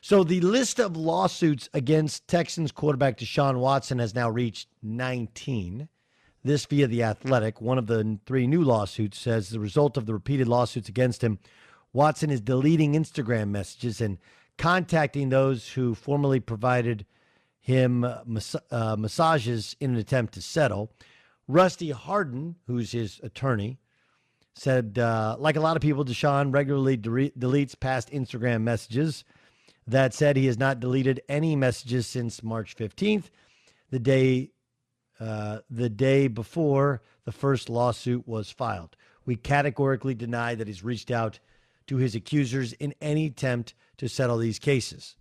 So the list of lawsuits against Texans quarterback Deshaun Watson has now reached 19. This via The Athletic. One of the 3 new lawsuits says the result of the repeated lawsuits against him, Watson is deleting Instagram messages and contacting those who formerly provided him massages in an attempt to settle. Rusty Hardin, who's his attorney, said, like a lot of people, Deshaun regularly deletes past Instagram messages. That said, he has not deleted any messages since March 15th, the day before the first lawsuit was filed. We categorically deny that he's reached out to his accusers in any attempt to settle these cases.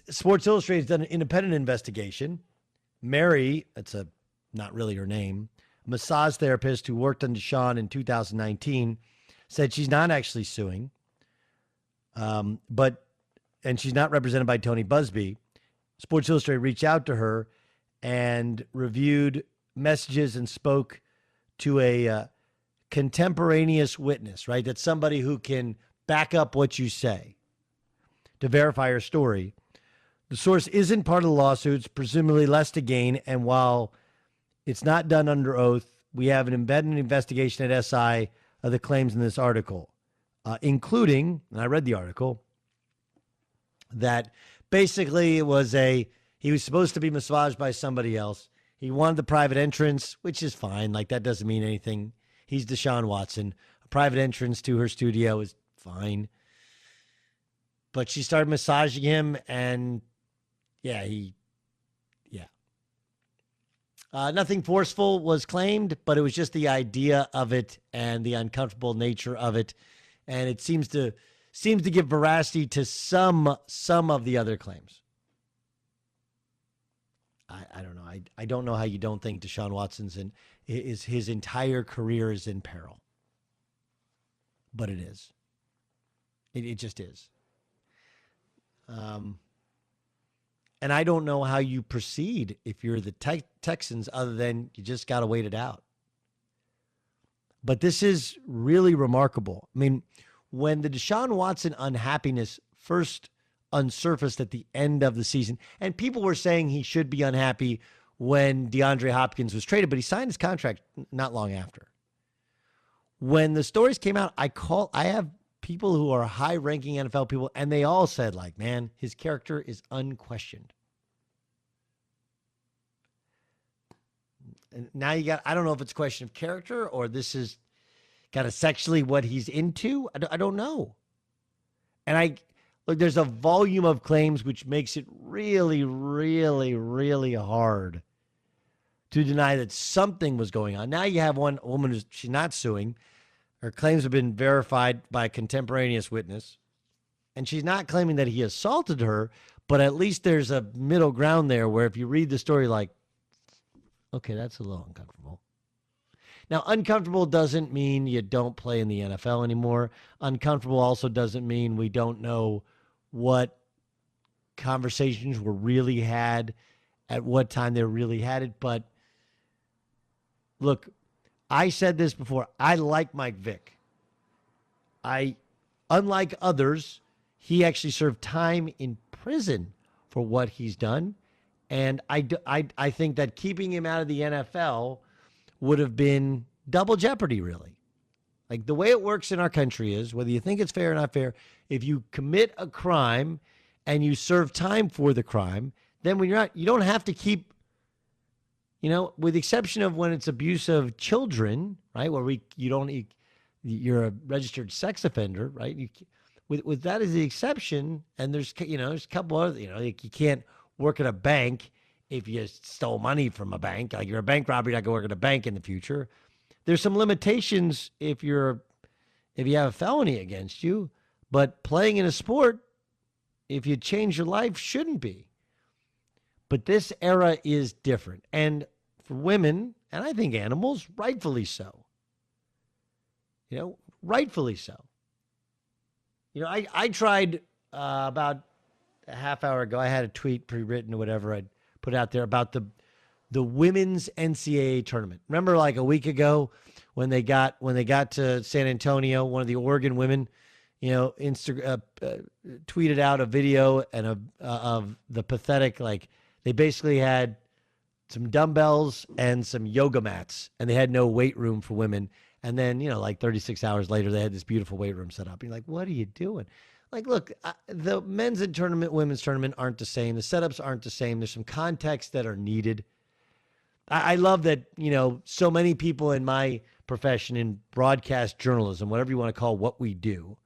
Sports Illustrated has done an independent investigation. Mary, that's not really her name, massage therapist who worked on Deshaun in 2019, said she's not actually suing, and she's not represented by Tony Busby. Sports Illustrated reached out to her and reviewed messages and spoke to a contemporaneous witness, right? That's somebody who can back up what you say to verify her story. The source isn't part of the lawsuits, presumably less to gain, and while it's not done under oath, we have an embedded investigation at SI of the claims in this article, including, and I read the article, that basically he was supposed to be massaged by somebody else. He wanted the private entrance, which is fine. Like, that doesn't mean anything. He's Deshaun Watson. A private entrance to her studio is fine. But she started massaging him, and nothing forceful was claimed, but it was just the idea of it and the uncomfortable nature of it. And it seems to give veracity to some of the other claims. I don't know. I don't know how you don't think Deshaun Watson's his entire career is in peril. But it is. It just is. And I don't know how you proceed if you're the Texans other than you just got to wait it out. But this is really remarkable. I mean, when the Deshaun Watson unhappiness first unsurfaced at the end of the season, and people were saying he should be unhappy when DeAndre Hopkins was traded, but he signed his contract not long after. When the stories came out, I have people who are high-ranking NFL people, and they all said, like, man, his character is unquestioned. And now I don't know if it's a question of character or this is kind of sexually what he's into. I don't know. And look, there's a volume of claims which makes it really, really, really hard to deny that something was going on. Now you have one woman she's not suing. Her claims have been verified by a contemporaneous witness. And she's not claiming that he assaulted her, but at least there's a middle ground there where if you read the story like, okay, that's a little uncomfortable. Now, uncomfortable doesn't mean you don't play in the NFL anymore. Uncomfortable also doesn't mean we don't know what conversations were really had, at what time they really had it. But look, I said this before. I like Mike Vick. Unlike others, he actually served time in prison for what he's done. And I think that keeping him out of the NFL would have been double jeopardy, really. Like, the way it works in our country is, whether you think it's fair or not fair, if you commit a crime and you serve time for the crime, then when you don't have to keep, with the exception of when it's abuse of children, right? Where you're a registered sex offender, right? With that as the exception, and there's a couple other, like you can't work at a bank if you stole money from a bank. Like, you're a bank robber, you're not going to work at a bank in the future. There's some limitations if you have a felony against you, but playing in a sport, if you change your life, shouldn't be. But this era is different. And for women, and I think animals, rightfully so. Rightfully so. I tried about a half hour ago, I had a tweet pre-written or whatever I'd put out there about the women's NCAA tournament. Remember, like a week ago when they got to San Antonio, one of the Oregon women tweeted out a video of the pathetic, like they basically had some dumbbells and some yoga mats, and they had no weight room for women. And then, 36 hours later, they had this beautiful weight room set up. You're like, what are you doing? Like, look, the men's tournament, women's tournament aren't the same. The setups aren't the same. There's some context that are needed. I love that, so many people in my profession, in broadcast journalism, whatever you want to call what we do,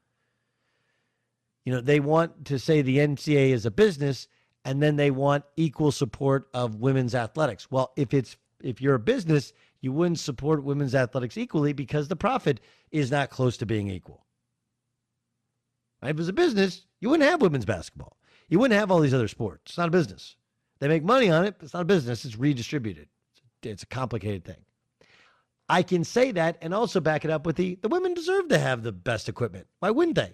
they want to say the NCAA is a business, and then they want equal support of women's athletics. Well, if you're a business, you wouldn't support women's athletics equally because the profit is not close to being equal. Right? If it was a business, you wouldn't have women's basketball. You wouldn't have all these other sports. It's not a business. They make money on it, but it's not a business. It's redistributed. It's a complicated thing. I can say that and also back it up with the women deserve to have the best equipment. Why wouldn't they?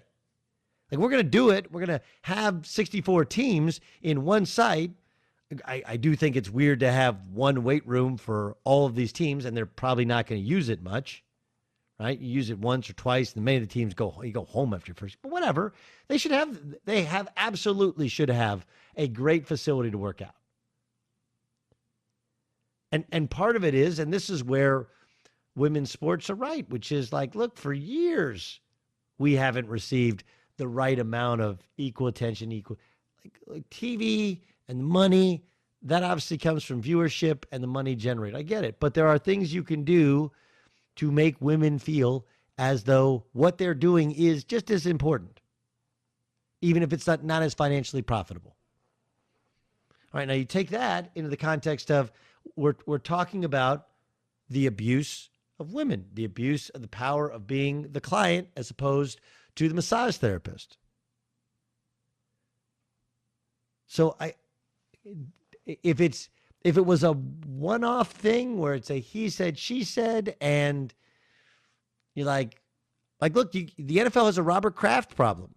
Like, we're going to do it. We're going to have 64 teams in one site. I do think it's weird to have one weight room for all of these teams, and they're probably not going to use it much, right? You use it once or twice, and many of the teams go home after first. But whatever. They absolutely should have a great facility to work out. And part of it is, and this is where women's sports are right, which is like, look, for years, we haven't received the right amount of equal attention, like TV and money. That obviously comes from viewership and the money generated. I get it. But there are things you can do to make women feel as though what they're doing is just as important, even if it's not as financially profitable. All right, now you take that into the context of we're talking about the abuse of women, the abuse of the power of being the client as opposed to the massage therapist. So if it was a one-off thing where it's a he said, she said, and you're like look, the NFL has a Robert Kraft problem.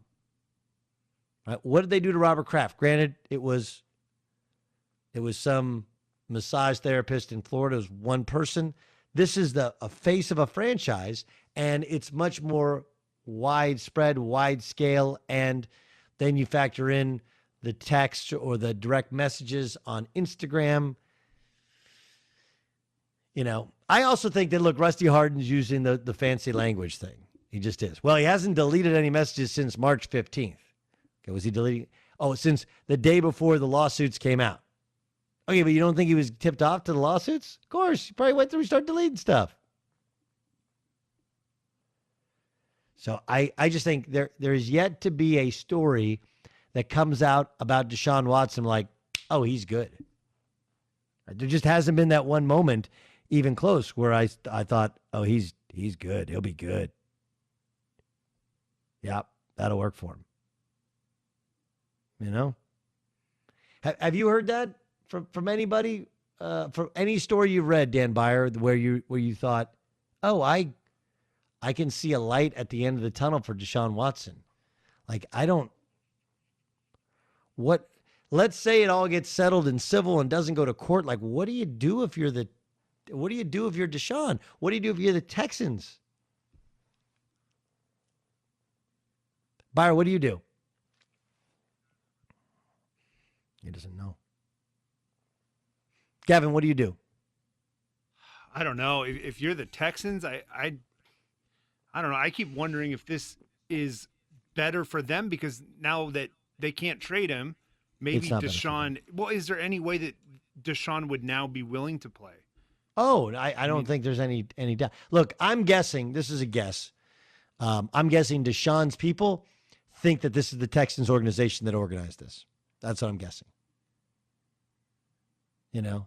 Right? What did they do to Robert Kraft? Granted, it was some massage therapist in Florida. It was one person. This is a face of a franchise, and it's much more widespread, wide scale, and then you factor in the text or the direct messages on Instagram. I also think that, look, Rusty Harden's using the fancy language thing. He just is. Well, he hasn't deleted any messages since March 15th. Okay, was he deleting? Oh, since the day before the lawsuits came out. Okay, but you don't think he was tipped off to the lawsuits? Of course. He probably went through and started deleting stuff. So I just think there is yet to be a story that comes out about Deshaun Watson like, oh, he's good. There just hasn't been that one moment even close where I thought, oh, he's good. He'll be good. Yep, that'll work for him. Have you heard that from anybody? From any story you've read, Dan Byer, where you thought, oh, I can see a light at the end of the tunnel for Deshaun Watson. Like, let's say it all gets settled in civil and doesn't go to court. Like, what do you do if you're Deshaun? What do you do if you're the Texans? Byer, what do you do? He doesn't know. Gavin, what do you do? I don't know. If you're the Texans, I don't know. I keep wondering if this is better for them because now that they can't trade him, maybe Deshaun. Well, is there any way that Deshaun would now be willing to play? Oh, I don't think there's any doubt. Look, I'm guessing. This is a guess. I'm guessing Deshaun's people think that this is the Texans organization that organized this. That's what I'm guessing.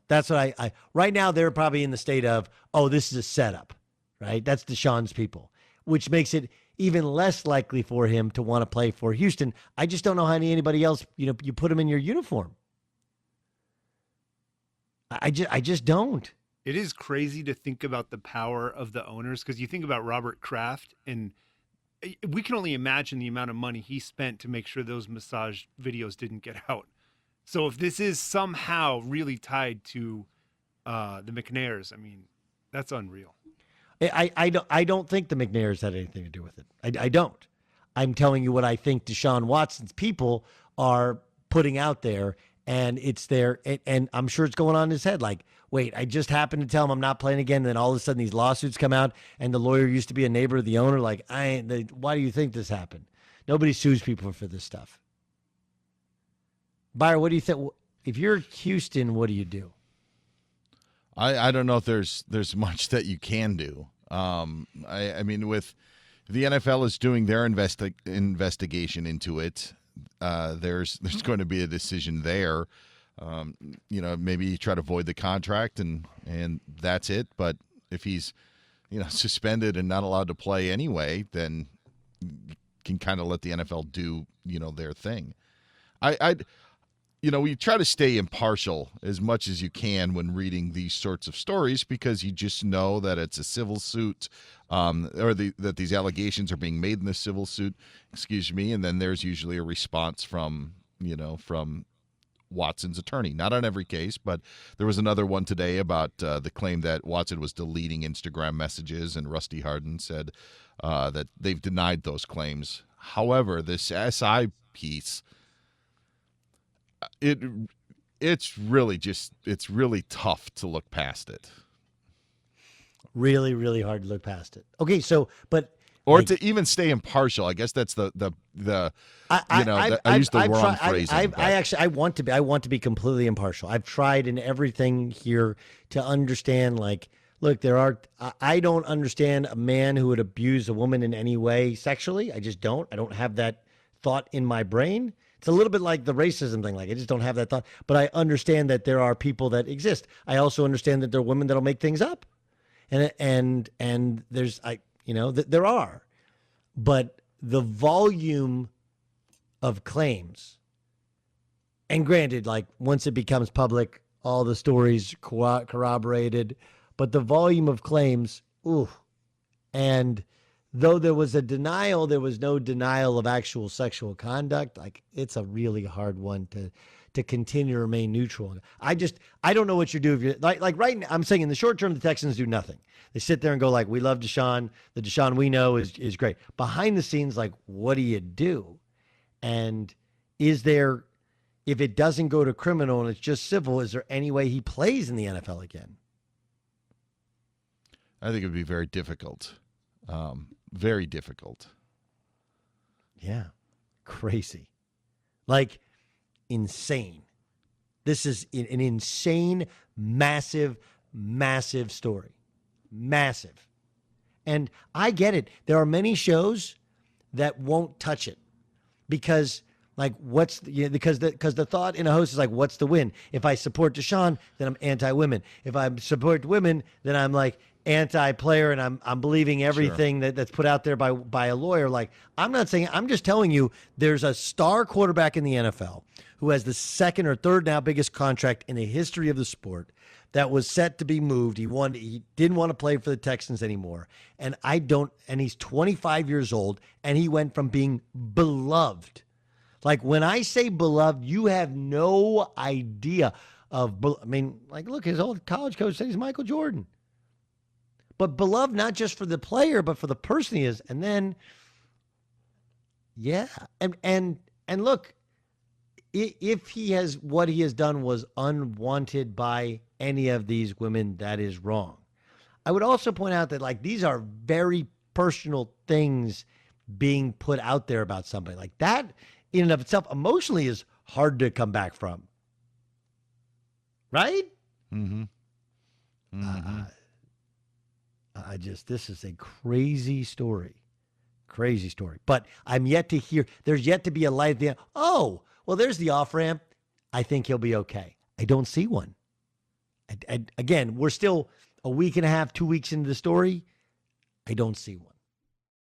That's what I right now they're probably in the state of, oh, this is a setup, right? That's Deshaun's people, which makes it even less likely for him to want to play for Houston. I just don't know how anybody else, you put him in your uniform. I just don't. It is crazy to think about the power of the owners because you think about Robert Kraft and we can only imagine the amount of money he spent to make sure those massage videos didn't get out. So if this is somehow really tied to the McNairs, I mean, that's unreal. I don't think the McNairs had anything to do with it. I don't. I'm telling you what I think Deshaun Watson's people are putting out there, and it's there, and I'm sure it's going on in his head. Like, wait, I just happened to tell him I'm not playing again, and then all of a sudden these lawsuits come out, and the lawyer used to be a neighbor of the owner. Like, why do you think this happened? Nobody sues people for this stuff. Byron, what do you think? If you're Houston, what do you do? I don't know if there's much that you can do. I mean, with the NFL is doing their investigation into it, there's going to be a decision there. Maybe you try to void the contract and that's it. But if he's, suspended and not allowed to play anyway, then you can kind of let the NFL do, their thing. We try to stay impartial as much as you can when reading these sorts of stories, because you just know that it's a civil suit, that these allegations are being made in the civil suit, and then there's usually a response from Watson's attorney. Not on every case, but there was another one today about the claim that Watson was deleting Instagram messages, and Rusty Hardin said that they've denied those claims. However, this SI piece, it's really tough to look past it. Really, really hard to look past it. Okay, so to even stay impartial. I guess that's I used the wrong phrasing. I want to be completely impartial. I've tried in everything here to understand. Like, look, I don't understand a man who would abuse a woman in any way sexually. I just don't. I don't have that thought in my brain. It's a little bit like the racism thing. Like, I just don't have that thought. But I understand that there are people that exist. I also understand that there are women that'll make things up, and there's there are, but the volume of claims, and granted, like, once it becomes public, all the stories corroborated, but the volume of claims, and though there was a denial, there was no denial of actual sexual conduct. Like, it's a really hard one to continue to remain neutral. I don't know what you do if you're like right now. I'm saying in the short term, the Texans do nothing. They sit there and go like, we love Deshaun. The Deshaun we know is great. Behind the scenes, like, what do you do? And is there, if it doesn't go to criminal and it's just civil, is there any way he plays in the NFL again? I think it would be very difficult. Very difficult. Yeah. Crazy. Like, insane. This is an insane, massive, massive story. Massive. And I get it. There are many shows that won't touch it because, like, because the thought in a host is like, what's the win? If I support Deshaun, then I'm anti-women. If I support women, then I'm like anti-player, and I'm believing everything that's put out there by a lawyer. Like, I'm not saying, I'm just telling you, there's a star quarterback in the NFL who has the second or third now biggest contract in the history of the sport that was set to be moved. He didn't want to play for the Texans anymore. And he's 25 years old, and he went from being beloved. Like, when I say beloved, you have no idea look, his old college coach said he's Michael Jordan. But beloved not just for the player, but for the person he is. And then, yeah. And look, if what he has done was unwanted by any of these women, that is wrong. I would also point out that, like, these are very personal things being put out there about somebody. Like, that in and of itself emotionally is hard to come back from. Right? Mm-hmm. Mm-hmm. This is a crazy story. Crazy story. But I'm yet to hear, there's yet to be a light at the end. Oh, well, there's the off ramp. I think he'll be okay. I don't see one. Again, we're still a week and a half, 2 weeks into the story. I don't see one.